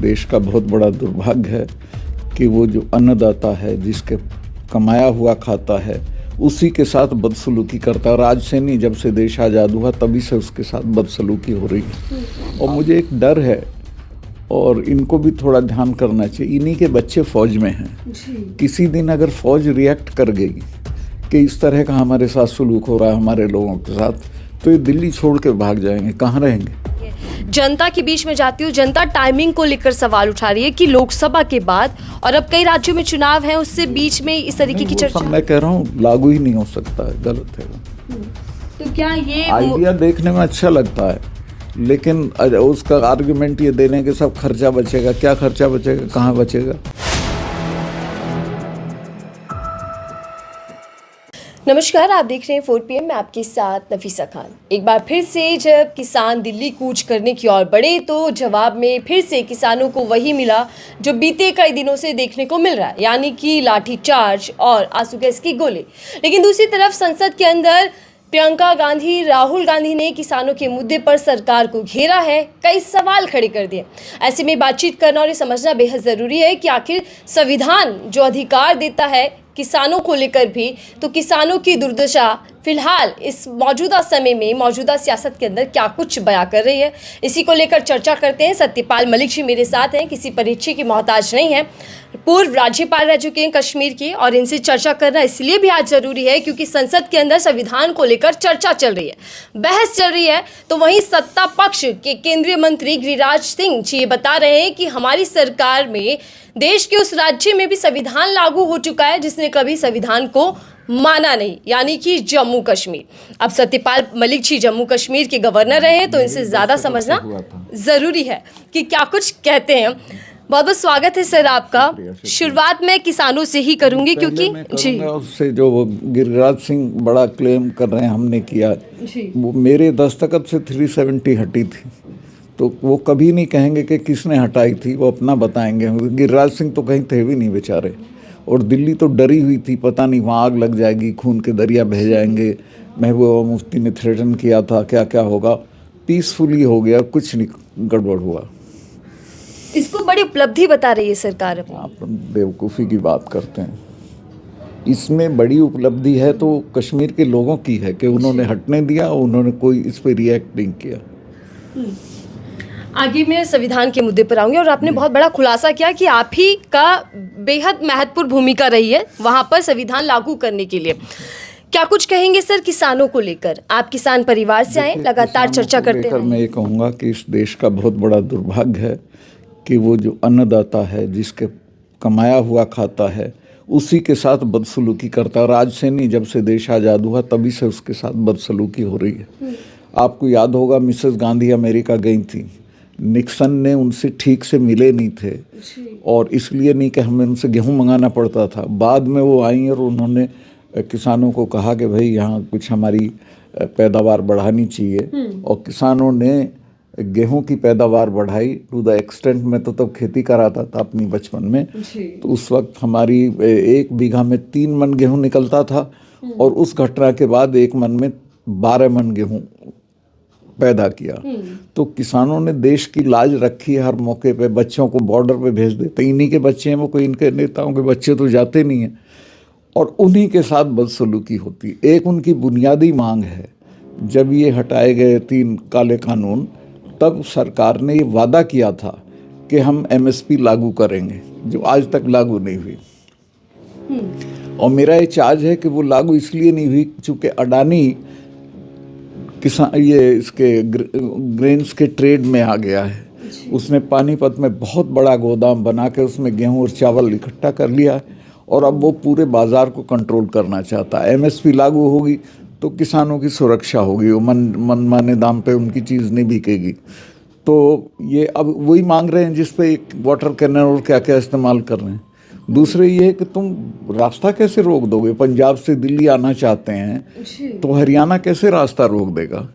देश का बहुत बड़ा दुर्भाग्य है कि वो जो अन्नदाता है, जिसके कमाया हुआ खाता है, उसी के साथ बदसलूकी करता है। और आज से नहीं, जब से देश आज़ाद हुआ तभी से उसके साथ बदसलूकी हो रही है। और मुझे एक डर है, और इनको भी थोड़ा ध्यान करना चाहिए। इन्हीं के बच्चे फौज में हैं। किसी दिन अगर फौज रिएक्ट कर गई कि इस तरह का हमारे साथ सलूक हो रहा है हमारे लोगों के साथ, तो ये दिल्ली छोड़ के भाग जाएंगे। कहाँ रहेंगे? जनता के बीच में जाती हूँ। जनता टाइमिंग को लेकर सवाल उठा रही है कि लोकसभा के बाद और अब कई राज्यों में चुनाव है, उससे बीच में इस तरीके की चर्चा। मैं कह रहा हूँ लागू ही नहीं हो सकता है, गलत है। तो क्या ये आइडिया देखने में अच्छा लगता है, लेकिन उसका आर्गुमेंट ये देने के सब खर्चा बचेगा। क्या खर्चा बचेगा? कहाँ बचेगा? नमस्कार, आप देख रहे हैं 4 PM में आपके साथ नफीसा खान। एक बार फिर से जब किसान दिल्ली कूच करने की ओर बढ़े तो जवाब में फिर से किसानों को वही मिला जो बीते कई दिनों से देखने को मिल रहा है, यानी कि लाठीचार्ज और आंसू गैस की गोली। लेकिन दूसरी तरफ संसद के अंदर प्रियंका गांधी, राहुल गांधी ने किसानों के मुद्दे पर सरकार को घेरा है, कई सवाल खड़े कर दिए। ऐसे में बातचीत करना और ये समझना बेहद ज़रूरी है कि आखिर संविधान जो अधिकार देता है किसानों को लेकर भी, तो किसानों की दुर्दशा फिलहाल इस मौजूदा समय में, मौजूदा सियासत के अंदर क्या कुछ बयां कर रही है, इसी को लेकर चर्चा करते हैं। सत्यपाल मलिक जी मेरे साथ हैं, किसी परिचय की मोहताज नहीं है, पूर्व राज्यपाल रह चुके हैं कश्मीर के, और इनसे चर्चा करना इसलिए भी आज जरूरी है क्योंकि संसद के अंदर संविधान को लेकर चर्चा चल रही है, बहस चल रही है। तो वहीं सत्ता पक्ष के केंद्रीय मंत्री गिरिराज सिंह जी ये बता रहे हैं कि हमारी सरकार में देश के उस राज्य में भी संविधान लागू हो चुका है जिसने कभी संविधान को माना नहीं, यानी कि जम्मू कश्मीर। अब सत्यपाल मलिक जी जम्मू कश्मीर के गवर्नर रहे हैं, तो इनसे ज़्यादा समझना ज़रूरी है कि क्या कुछ कहते हैं। बहुत बहुत स्वागत है सर आपका। शुरुआत में किसानों से ही करूंगी क्योंकि जी उससे जो वो गिरिराज सिंह बड़ा क्लेम कर रहे हैं हमने किया, वो मेरे दस्तखत से 370 हटी थी, तो वो कभी नहीं कहेंगे कि किसने हटाई थी, वो अपना बताएंगे। गिरिराज सिंह तो कहीं थे भी नहीं बेचारे, और दिल्ली तो डरी हुई थी, पता नहीं वहाँ आग लग जाएगी, खून के दरिया बह जाएंगे। महबूबा मुफ्ती ने थ्रेटन किया था, क्या क्या होगा। पीसफुली हो गया, कुछ नहीं गड़बड़ हुआ। इसको बड़ी उपलब्धि बता रही है सरकार। आप बेवकूफ़ी की बात करते हैं। इसमें बड़ी उपलब्धि है तो कश्मीर के लोगों की है कि उन्होंने हटने दिया, उन्होंने कोई इस पर रिएक्ट नहीं किया। आगे मैं संविधान के मुद्दे पर आऊंगी, और आपने बहुत बड़ा खुलासा किया कि आप ही का बेहद महत्वपूर्ण भूमिका रही है वहां पर संविधान लागू करने के लिए। क्या कुछ कहेंगे सर किसानों को लेकर? आप किसान परिवार से आए, लगातार चर्चा करते हैं। मैं ये कहूँगा कि इस देश का बहुत बड़ा दुर्भाग्य है कि वो जो अन्नदाता है, जिसके कमाया हुआ खाता है, उसी के साथ बदसलूकी करता है। और आज से नहीं, जब से देश आज़ाद हुआ तभी से उसके साथ बदसलूकी हो रही है। आपको याद होगा मिसेस गांधी अमेरिका गई थी, निक्सन ने उनसे ठीक से मिले नहीं थे, और इसलिए नहीं कि हमें उनसे गेहूं मंगाना पड़ता था। बाद में वो आई और उन्होंने किसानों को कहा कि भाई यहाँ कुछ हमारी पैदावार बढ़ानी चाहिए, और किसानों ने गेहूं की पैदावार बढ़ाई टू द एक्सटेंट। में तो तब खेती कराता था अपनी बचपन में, तो उस वक्त हमारी 1 बीघा में 3 मन गेहूं निकलता था, और उस घटना के बाद 1 मन में 12 मन गेहूं पैदा किया। तो किसानों ने देश की लाज रखी है हर मौके पे। बच्चों को बॉर्डर पे भेज देते, इन्हीं के बच्चे हैं वो, कोई इनके नेताओं के बच्चे तो जाते नहीं हैं, और उन्हीं के साथ बदसलूकी होती। एक उनकी बुनियादी मांग है, जब ये हटाए गए 3 काले कानून, तब सरकार ने ये वादा किया था कि हम MSP लागू करेंगे, जो आज तक लागू नहीं हुई। और मेरा ये चार्ज है कि वो लागू इसलिए नहीं हुई चूँकि अडानी किसान ये इसके ग्रेन्स के ट्रेड में आ गया है। उसने पानीपत में बहुत बड़ा गोदाम बना के उसमें गेहूं और चावल इकट्ठा कर लिया है, और अब वो पूरे बाज़ार को कंट्रोल करना चाहता है। MSP लागू होगी तो किसानों की सुरक्षा होगी, वो मनमाने दाम पे उनकी चीज़ नहीं बिकेगी। तो ये अब वही मांग रहे हैं जिस पे एक वाटर कैनन और क्या क्या इस्तेमाल कर रहे हैं। दूसरे ये है कि तुम रास्ता कैसे रोक दोगे? पंजाब से दिल्ली आना चाहते हैं तो हरियाणा कैसे रास्ता रोक देगा?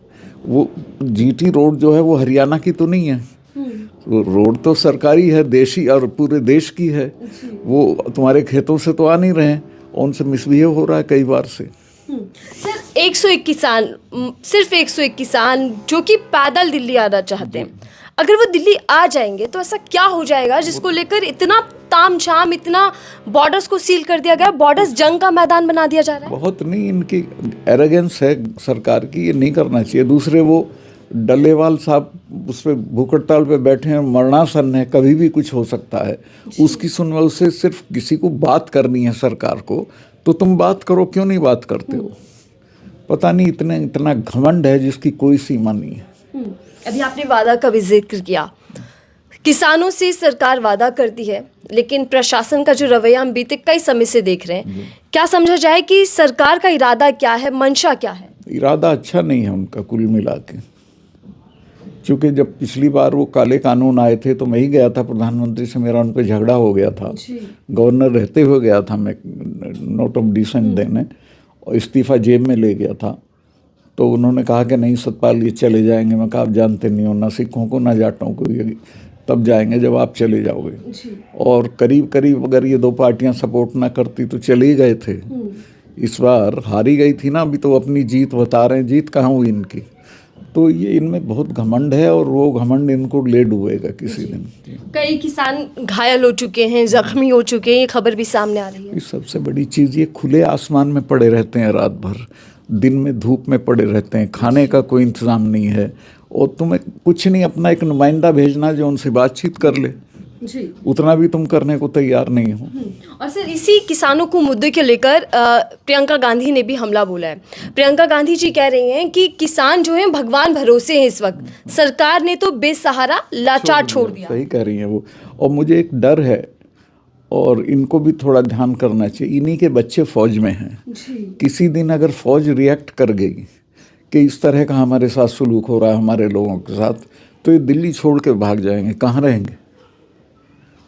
वो GT रोड जो है वो हरियाणा की तो नहीं है, रोड तो सरकारी है, देशी और पूरे देश की है। वो तुम्हारे खेतों से तो आ नहीं रहे हैं, उनसे मिसबिहेव हो रहा है कई बार से। सर 101 किसान, सिर्फ 101 किसान जो कि पैदल दिल्ली आना चाहते हैं, अगर वो दिल्ली आ जाएंगे तो ऐसा क्या हो जाएगा जिसको लेकर इतना तामझाम, इतना बॉर्डर्स को सील कर दिया गया, बॉर्डर्स जंग का मैदान बना दिया जा रहा है? बहुत नहीं, इनकी एरोगेंस है सरकार की, ये नहीं करना चाहिए। दूसरे वो डल्लेवाल साहब उस पर भूख हड़ताल पे बैठे हैं, मरणासन है, कभी भी कुछ हो सकता है। उसकी सुनवाई, उससे सिर्फ किसी को बात करनी है सरकार को, तो तुम बात करो, क्यों नहीं बात करते हो? पता नहीं इतना घमंड है जिसकी कोई सीमा नहीं है। अभी आपने वादा का भी जिक्र किया, किसानों से सरकार वादा करती है, लेकिन प्रशासन का जो रवैया हम बीते कई समय से देख रहे हैं, क्या समझा जाए कि सरकार का इरादा क्या है, मंशा क्या है? इरादा अच्छा नहीं है उनका कुल मिला के। क्योंकि जब पिछली बार वो काले कानून आए थे तो मैं ही गया था, प्रधानमंत्री से मेरा उन पर झगड़ा हो गया था। गवर्नर रहते हुए गया था मैं नोट ऑफ डिसेंट देने, और इस्तीफा जेब में ले गया था। तो उन्होंने कहा कि नहीं सतपाल ये चले जाएंगे। मैं कहा आप जानते नहीं हो, ना सिखों को ना जाटों को, ये तब जाएंगे जब आप चले जाओगे। और करीब करीब अगर ये दो पार्टियां सपोर्ट ना करती तो चले ही गए थे। इस बार हारी गई थी ना, अभी तो अपनी जीत बता रहे हैं, जीत कहाँ हुई इनकी। तो ये इनमें बहुत घमंड है और वो घमंड इनको ले डूबेगा किसी दिन। कई किसान घायल हो चुके हैं, जख्मी हो चुके हैं, ये खबर भी सामने आ रही है। इस सबसे बड़ी चीज़, ये खुले आसमान में पड़े रहते हैं रात भर, दिन में धूप में पड़े रहते हैं, खाने का कोई इंतज़ाम नहीं है, और तुम्हें कुछ नहीं, अपना एक नुमाइंदा भेजना जो उनसे बातचीत कर ले, उतना भी तुम करने को तैयार नहीं हो। और सर, इसी किसानों को मुद्दे के लेकर प्रियंका गांधी ने भी हमला बोला है। प्रियंका गांधी जी कह रही हैं कि किसान जो हैं भगवान भरोसे हैं इस वक्त, सरकार ने तो बेसहारा लाचार छोड़ दिया। सही कह रही हैं वो, और मुझे एक डर है, और इनको भी थोड़ा ध्यान करना चाहिए। इन्हीं के बच्चे फौज में हैं, किसी दिन अगर फौज रिएक्ट कर गई कि इस तरह का हमारे साथ सलूक हो रहा है हमारे लोगों के साथ, तो ये दिल्ली छोड़ के भाग जाएंगे, कहाँ रहेंगे?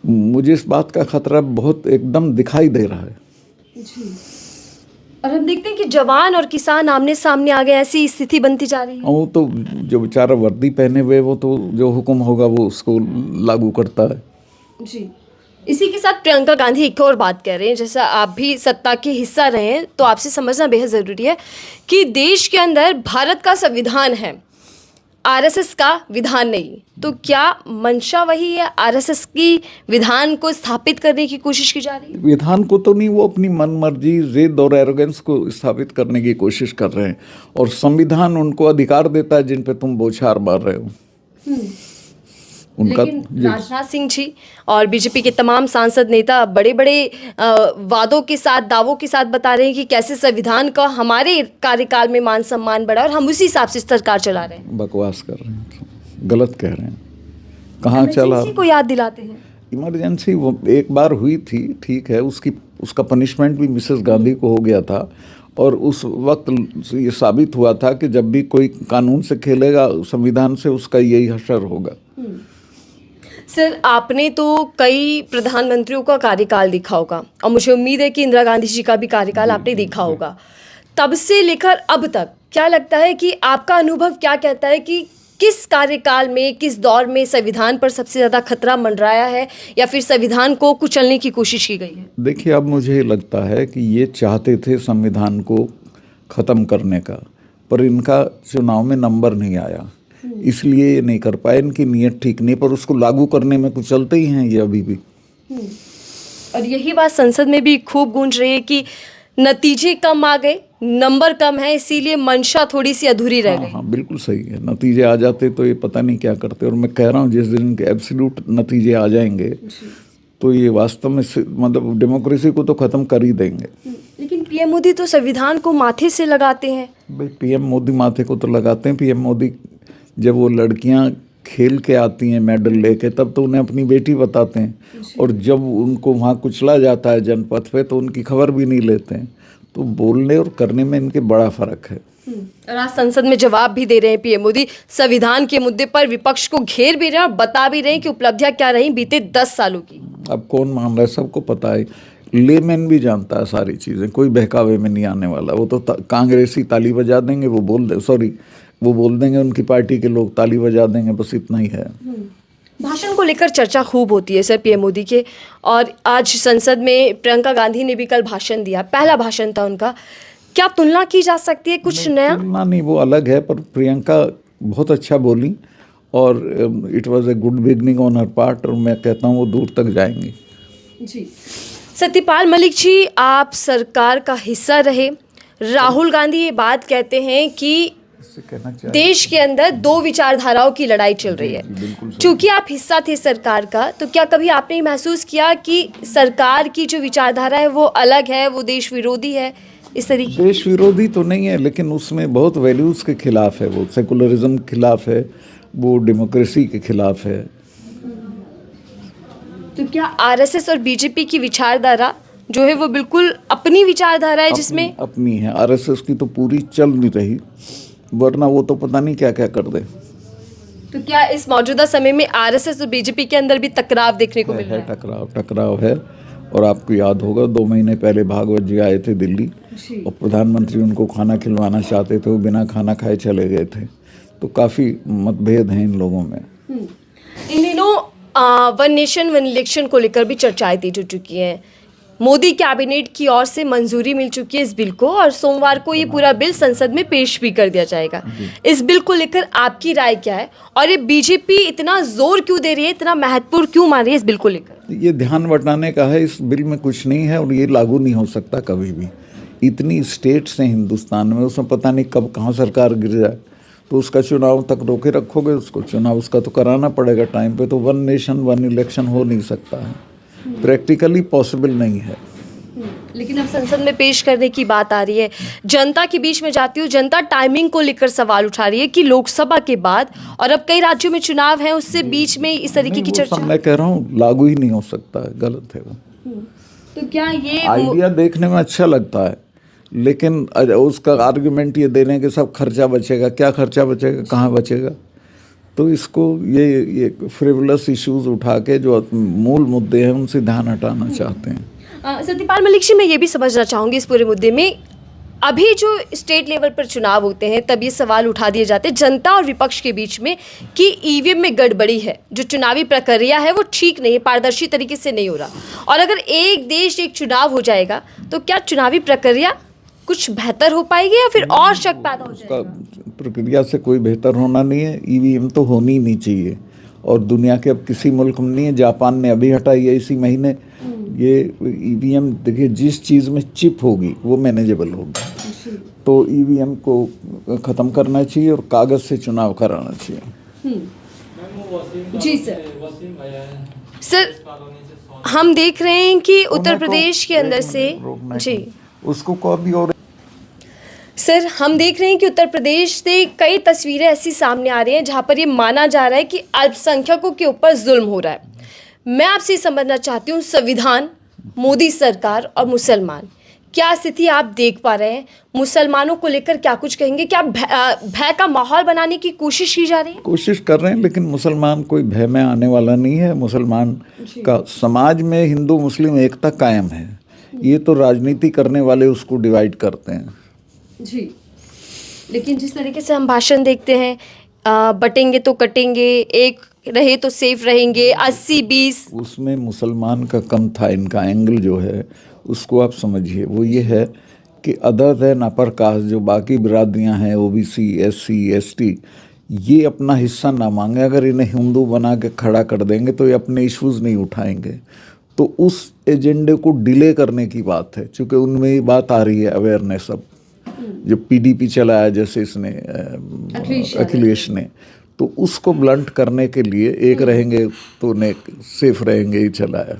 मुझे इस बात का खतरा बहुत एकदम दिखाई दे रहा है। और हम देखते हैं कि जवान और किसान आमने सामने आ गए, ऐसी स्थिति बनती जा रही है। वो तो जो बेचारा वर्दी पहने हुए, वो तो जो हुक्म होगा वो उसको लागू करता है। जी, इसी के साथ प्रियंका गांधी एक और बात कह रहे हैं, जैसा आप भी सत्ता के हिस्सा रहे हैं तो आपसे समझना बेहद ज़रूरी है कि देश के अंदर भारत का संविधान है, आरएसएस का विधान नहीं। तो क्या मंशा वही है, आरएसएस की विधान को स्थापित करने की कोशिश की जा रही है? विधान को तो नहीं, वो अपनी मन मर्जी, जिद और एरोगेंस को स्थापित करने की कोशिश कर रहे हैं, और संविधान उनको अधिकार देता है जिन पे तुम बौछार मार रहे हो। उनका लेकिन राजनाथ सिंह जी और बीजेपी के तमाम सांसद नेता बड़े बड़े वादों के साथ, दावों के साथ बता रहे हैं कि कैसे संविधान का हमारे कार्यकाल में मान सम्मान बढ़ा और हम उसी हिसाब से सरकार चला रहे हैं। बकवास कर रहे हैं, गलत कह रहे हैं। कहाँ चला? को याद दिलाते हैं इमरजेंसी वो एक बार हुई थी, ठीक है, उसका पनिशमेंट भी मिसेस गांधी को हो गया था, और उस वक्त ये साबित हुआ था कि जब भी कोई कानून से खेलेगा संविधान से, उसका यही हशर होगा। सर, आपने तो कई प्रधानमंत्रियों का कार्यकाल देखा होगा, और मुझे उम्मीद है कि इंदिरा गांधी जी का भी कार्यकाल आपने देखा होगा। तब से लेकर अब तक क्या लगता है कि आपका अनुभव क्या कहता है कि किस कार्यकाल में, किस दौर में संविधान पर सबसे ज़्यादा खतरा मंडराया है, या फिर संविधान को कुचलने की कोशिश की गई है? देखिए, अब मुझे लगता है कि ये चाहते थे संविधान को ख़त्म करने का, पर इनका चुनाव में नंबर नहीं आया, इसलिए ये नहीं कर पाए। इनकी नीयत ठीक नहीं, पर उसको लागू करने में कुचलते ही हैं ये अभी भी। और यही बात संसद में भी खूब गूंज रही है कि नतीजे कम आ गए, नंबर कम है, इसीलिए मंशा थोड़ी सी अधूरी रह गई। हाँ, बिल्कुल सही है। नतीजे आ जाते तो ये पता नहीं क्या करते, और मैं कह रहा हूँ जिस दिन के एब्सोल्यूट नतीजे आ जाएंगे तो ये वास्तव में मतलब डेमोक्रेसी को तो ख़त्म कर ही देंगे। लेकिन पीएम मोदी तो संविधान को माथे से लगाते हैं। भाई, पीएम मोदी माथे को तो लगाते हैं। पीएम मोदी जब वो लड़कियां खेल के आती हैं मेडल लेके, तब तो उन्हें अपनी बेटी बताते हैं, और जब उनको वहाँ कुचला जाता है जनपथ पे तो उनकी खबर भी नहीं लेते हैं। तो बोलने और करने में इनके बड़ा फर्क है। और आज संसद में जवाब भी दे रहे हैं पीएम मोदी, संविधान के मुद्दे पर विपक्ष को घेर भी रहे हैं और बता भी रहे हैं कि उपलब्धियां क्या रही बीते 10 सालों की। अब कौन मान रहा है, सबको पता है, लेमैन भी जानता है सारी चीज़ें, कोई बहकावे में नहीं आने वाला। वो तो कांग्रेसी ताली बजा देंगे, वो बोल देंगे उनकी पार्टी के लोग ताली बजा देंगे, बस इतना ही है। भाषण को लेकर चर्चा खूब होती है सर पीएम मोदी के, और आज संसद में प्रियंका गांधी ने भी कल भाषण दिया, पहला भाषण था उनका। क्या तुलना की जा सकती है कुछ नया? तुलना नहीं, वो अलग है, पर प्रियंका बहुत अच्छा बोली, और it was a good beginning on her part, और मैं कहता हूँ वो दूर तक जाएंगी। जी, सत्यपाल मलिक जी, आप सरकार का हिस्सा रहे। राहुल गांधी ये बात कहते हैं कि कहना चाहिए देश के अंदर दो विचारधाराओं की लड़ाई चल रही है। बिल्कुल सही। चूंकि आप हिस्सा थे सरकार का, तो क्या कभी आपने महसूस किया कि सरकार की जो विचारधारा है वो अलग है, वो देश विरोधी है, इस तरीके? देश विरोधी तो नहीं है, लेकिन उसमें बहुत वैल्यूज़ के खिलाफ है, वो सेकुलरिज्म के खिलाफ है, वो डेमोक्रेसी के खिलाफ है। तो क्या आरएसएस और बीजेपी की विचारधारा जो है वो बिल्कुल अपनी विचारधारा है, जिसमें अपनी है? आरएसएस की तो पूरी चल नहीं रही, वरना वो तो पता नहीं क्या क्या कर दे। तो क्या इस मौजूदा समय में आरएसएस और बीजेपी के अंदर भी टकराव देखने को मिल रहा है? टकराव है। और आपको याद होगा 2 महीने पहले भागवत जी आए थे दिल्ली, और प्रधानमंत्री उनको खाना खिलवाना चाहते थे, वो बिना खाना खाए चले गए थे। तो काफ़ी मतभेद हैं इन लोगों में। इन दिनों वन नेशन वन इलेक्शन को लेकर भी चर्चाएं तेज हो चुकी हैं। मोदी कैबिनेट की ओर से मंजूरी मिल चुकी है इस बिल को, और सोमवार को ये पूरा बिल संसद में पेश भी कर दिया जाएगा। इस बिल को लेकर आपकी राय क्या है, और ये बीजेपी इतना जोर क्यों दे रही है, इतना महत्वपूर्ण क्यों मान रही है इस बिल को लेकर? ये ध्यान बटाने का है, इस बिल में कुछ नहीं है और ये लागू नहीं हो सकता कभी भी। इतनी स्टेट्स हैं हिंदुस्तान में, उसमें पता नहीं कब कहाँ सरकार गिर जाए, तो उसका चुनाव तक रोके रखोगे उसको? चुनाव उसका तो कराना पड़ेगा टाइम पे। तो वन नेशन वन इलेक्शन हो नहीं सकता है, प्रैक्टिकली पॉसिबल नहीं है। लेकिन अब संसद में पेश करने की बात आ रही है। जनता के बीच में जाती हूँ, जनता टाइमिंग को लेकर सवाल उठा रही है कि लोकसभा के बाद और अब कई राज्यों में चुनाव है, उससे बीच में इस तरीके की चर्चा। मैं कह रहा हूँ लागू ही नहीं हो सकता है, गलत है वो। तो क्या ये आइडिया देखने में अच्छा लगता है, लेकिन उसका आर्गुमेंट ये देने के सब खर्चा बचेगा, क्या खर्चा बचेगा, कहाँ बचेगा? तो इसको ये फ्रिवलस इश्यूज उठा के जो मूल मुद्दे हैं उनसे ध्यान हटाना चाहते हैं। सत्यपाल मलिक जी, मैं ये भी समझना चाहूँगी इस पूरे मुद्दे में, अभी जो स्टेट लेवल पर चुनाव होते हैं तब ये सवाल उठा दिए जाते हैं जनता और विपक्ष के बीच में कि ईवीएम में गड़बड़ी है, जो चुनावी प्रक्रिया है वो ठीक नहीं है, पारदर्शी तरीके से नहीं हो रहा। और अगर एक देश एक चुनाव हो जाएगा तो क्या चुनावी प्रक्रिया कुछ बेहतर हो पाएगी या फिर और शक पैदा हो जाएगा? प्रक्रिया से कोई बेहतर होना नहीं है, ईवीएम तो होनी ही नहीं चाहिए। और दुनिया के अब किसी मुल्क में नहीं है, जापान ने अभी हटाई है इसी महीने। ये ईवीएम देखिए, जिस चीज़ में चिप होगी वो मैनेजेबल होगी, तो ईवीएम को ख़त्म करना चाहिए और कागज़ से चुनाव कराना चाहिए। जी सर, हम देख रहे हैं कि उत्तर प्रदेश के अंदर से जी उसको कभी और सर, हम देख रहे हैं कि उत्तर प्रदेश से कई तस्वीरें ऐसी सामने आ रही हैं जहां पर ये माना जा रहा है कि अल्पसंख्यकों के ऊपर जुल्म हो रहा है। मैं आपसे समझना चाहती हूँ, संविधान, मोदी सरकार और मुसलमान, क्या स्थिति आप देख पा रहे हैं? मुसलमानों को लेकर क्या कुछ कहेंगे? क्या भय का माहौल बनाने की कोशिश की जा रही है? कोशिश कर रहे हैं, लेकिन मुसलमान कोई भय में आने वाला नहीं है। मुसलमान का समाज में हिंदू मुस्लिम एकता कायम है। ये तो राजनीति करने वाले उसको डिवाइड करते हैं। जी, लेकिन जिस तरीके से हम भाषण देखते हैं, बटेंगे तो कटेंगे, एक रहे तो सेफ रहेंगे, 80-20, उसमें मुसलमान का कम था। इनका एंगल जो है उसको आप समझिए, वो ये है कि अदर देन अपर कास्ट, जो बाकी बिरादरियां हैं, ओबीसी, एससी, एसटी, ये अपना हिस्सा ना मांगे। अगर इन्हें हिंदू बना के खड़ा कर देंगे तो ये अपने इश्यूज नहीं उठाएंगे। तो उस एजेंडे को डिले करने की बात है, क्योंकि उनमें ये बात आ रही है अवेयरनेस। अब जो पीडीपी चलाया जैसे इसने अखिलेश ने, तो उसको ब्लंट करने के लिए एक रहेंगे तो सेफ रहेंगे ही चलाया।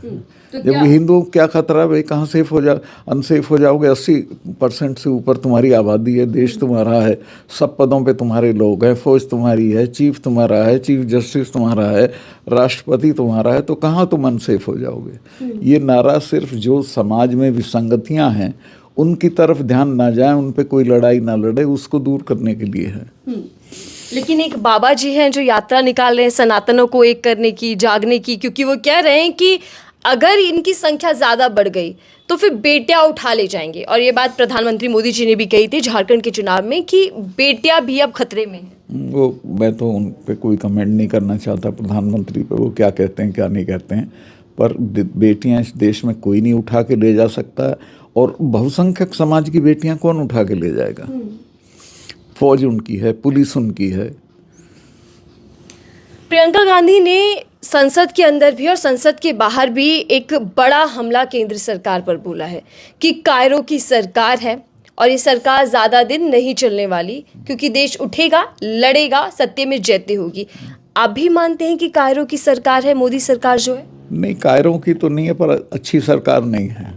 तो जब हिंदुओं क्या खतरा है भाई, कहाँ सेफ हो जाओ, अनसेफ हो जाओगे। 80% से ऊपर तुम्हारी आबादी है, देश तुम्हारा है, सब पदों पे तुम्हारे लोग हैं, फौज तुम्हारी है, चीफ तुम्हारा है, चीफ जस्टिस तुम्हारा है, राष्ट्रपति तुम्हारा है, तो कहाँ तुम अनसेफ हो जाओगे? ये नारा सिर्फ जो समाज में विसंगतियाँ हैं उनकी तरफ ध्यान ना जाए, उन पे कोई लड़ाई ना लड़े, उसको दूर करने के लिए है। लेकिन एक बाबा जी हैं जो यात्रा निकाल रहे हैं सनातनों को एक करने की, जागने की, क्योंकि वो कह रहे हैं कि अगर इनकी संख्या ज़्यादा बढ़ गई तो फिर बेटियां उठा ले जाएंगे। और ये बात प्रधानमंत्री मोदी जी ने भी कही थी झारखंड के चुनाव में कि बेटियां भी अब खतरे में हैं। वो मैं तो उन पे कोई कमेंट नहीं करना चाहता, प्रधानमंत्री पे वो क्या कहते हैं क्या नहीं कहते हैं, पर बेटियां इस देश में कोई नहीं उठा के ले जा सकता। और बहुसंख्यक समाज की बेटियां कौन उठा के ले जाएगा? फौज उनकी है, पुलिस उनकी है। प्रियंका गांधी ने संसद के अंदर भी और संसद के बाहर भी एक बड़ा हमला केंद्र सरकार पर बोला है कि कायरो की सरकार है और ये सरकार ज़्यादा दिन नहीं चलने वाली, क्योंकि देश उठेगा, लड़ेगा, सत्य में जयते होगी। आप भी मानते हैं कि कायरो की सरकार है मोदी सरकार जो है? नहीं, कायरों की तो नहीं है, पर अच्छी सरकार नहीं है।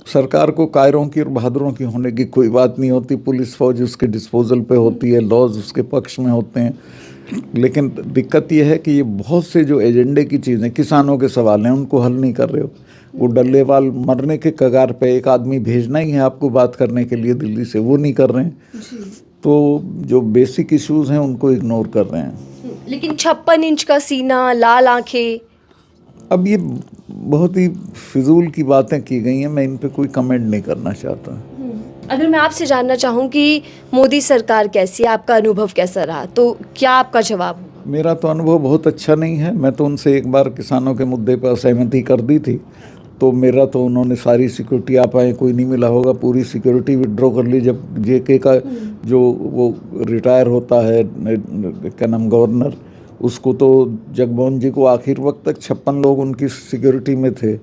सरकार को कायरों की और बहादुरों की होने की कोई बात नहीं होती। पुलिस फौज उसके डिस्पोजल पे होती है, लॉज उसके पक्ष में होते हैं। लेकिन दिक्कत यह है कि ये बहुत से जो एजेंडे की चीज़ें, किसानों के सवाल हैं, उनको हल नहीं कर रहे हो। वो डल्लेवाल मरने के कगार पे एक आदमी भेजना ही है आपको बात करने के लिए दिल्ली से, वो नहीं कर रहे हैं। तो जो बेसिक इश्यूज हैं उनको इग्नोर कर रहे हैं। लेकिन 56 इंच का सीना, लाल आंखें, अब ये बहुत ही फिजूल की बातें की गई हैं, मैं इन पे कोई कमेंट नहीं करना चाहता। अगर मैं आपसे जानना चाहूँ कि मोदी सरकार कैसी है, आपका अनुभव कैसा रहा, तो क्या आपका जवाब होगा? मेरा तो अनुभव बहुत अच्छा नहीं है। मैं तो उनसे एक बार किसानों के मुद्दे पर असहमति कर दी थी, तो मेरा तो उन्होंने सारी सिक्योरिटी, आप आए कोई नहीं मिला होगा, पूरी सिक्योरिटी विड्रॉ कर ली। जब जेके का जो वो रिटायर होता है, क्या नाम, गवर्नर, उसको तो जगमोहन जी को आखिर वक्त तक 56 लोग उनकी सिक्योरिटी में थे।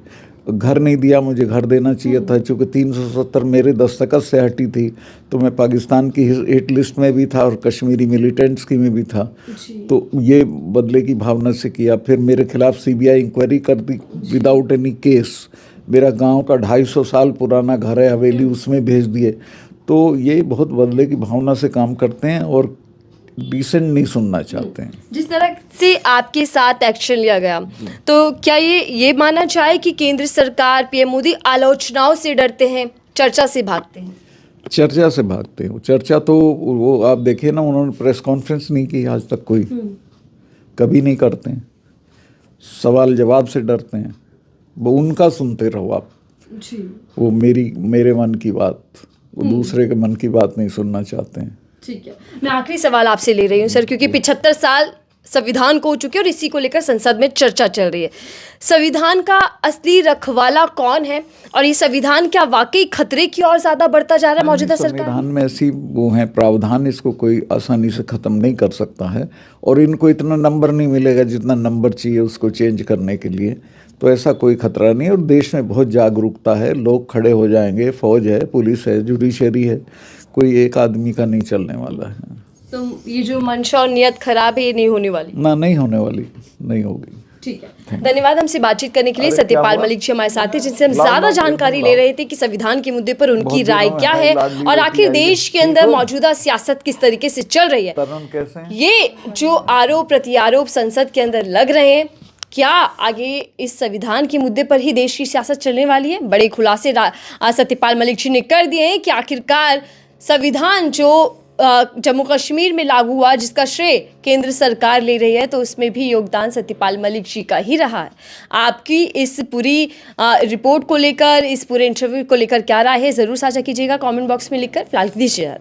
घर नहीं दिया, मुझे घर देना चाहिए था, चूँकि 370 मेरे दस्तखत से हटी थी, तो मैं पाकिस्तान की हिट लिस्ट में भी था और कश्मीरी मिलिटेंट्स की में भी था। तो ये बदले की भावना से किया। फिर मेरे खिलाफ सीबीआई इंक्वायरी कर दी विदाउट एनी केस। मेरा गांव का 250 साल पुराना घर है, हवेली, उसमें भेज दिए। तो ये बहुत बदले की भावना से काम करते हैं और डिसेंट नहीं सुनना चाहते हैं। जिस तरह से आपके साथ एक्शन लिया गया, तो क्या ये माना जाए कि केंद्र सरकार, पीएम मोदी आलोचनाओं से डरते हैं, चर्चा से भागते हैं? चर्चा से भागते हैं। चर्चा तो वो आप देखिए ना, उन्होंने प्रेस कॉन्फ्रेंस नहीं की आज तक, कोई कभी नहीं करते हैं। सवाल जवाब से डरते हैं। वो उनका सुनते रहो आप जी। वो मेरे मन की बात, वो दूसरे के मन की बात नहीं सुनना चाहते हैं। ठीक है, मैं आखिरी सवाल आपसे ले रही हूँ सर, क्योंकि 75 साल संविधान को हो चुके हैं और इसी को लेकर संसद में चर्चा चल रही है। संविधान का असली रखवाला कौन है और ये संविधान क्या वाकई खतरे की ओर ज्यादा बढ़ता जा रहा है मौजूदा सरकार? संविधान में ऐसी वो है प्रावधान, इसको कोई आसानी से ख़त्म नहीं कर सकता है और इनको इतना नंबर नहीं मिलेगा जितना नंबर चाहिए उसको चेंज करने के लिए। तो ऐसा कोई खतरा नहीं, और देश में बहुत जागरूकता है, लोग खड़े हो जाएंगे, फौज है, पुलिस है, जुडिशरी है, कोई एक आदमी का नहीं चलने वाला है। तो ये जो मंशा और नियत खराब है, ये नहीं होने वाली? ना, नहीं होने वाली, नहीं होगी। ठीक है, धन्यवाद हमसे बातचीत करने के लिए। सत्यपाल मलिक जी हमारे साथ थे, जिनसे हम ज्यादा जानकारी ले रहे थे कि संविधान के मुद्दे पर उनकी राय क्या है और आखिर देश के अंदर मौजूदा सियासत किस तरीके से चल रही है। ये जो आरोप प्रत्यारोप संसद के अंदर लग रहे हैं, क्या आगे इस संविधान के मुद्दे पर ही देश की सियासत चलने वाली है? बड़े खुलासे सत्यपाल मलिक जी ने कर दिए हैं कि आखिरकार संविधान जो जम्मू कश्मीर में लागू हुआ, जिसका श्रेय केंद्र सरकार ले रही है, तो उसमें भी योगदान सत्यपाल मलिक जी का ही रहा है। आपकी इस पूरी रिपोर्ट को लेकर, इस पूरे इंटरव्यू को लेकर क्या राय है, ज़रूर साझा कीजिएगा कमेंट बॉक्स में लिखकर। फिलहाल दीजिए।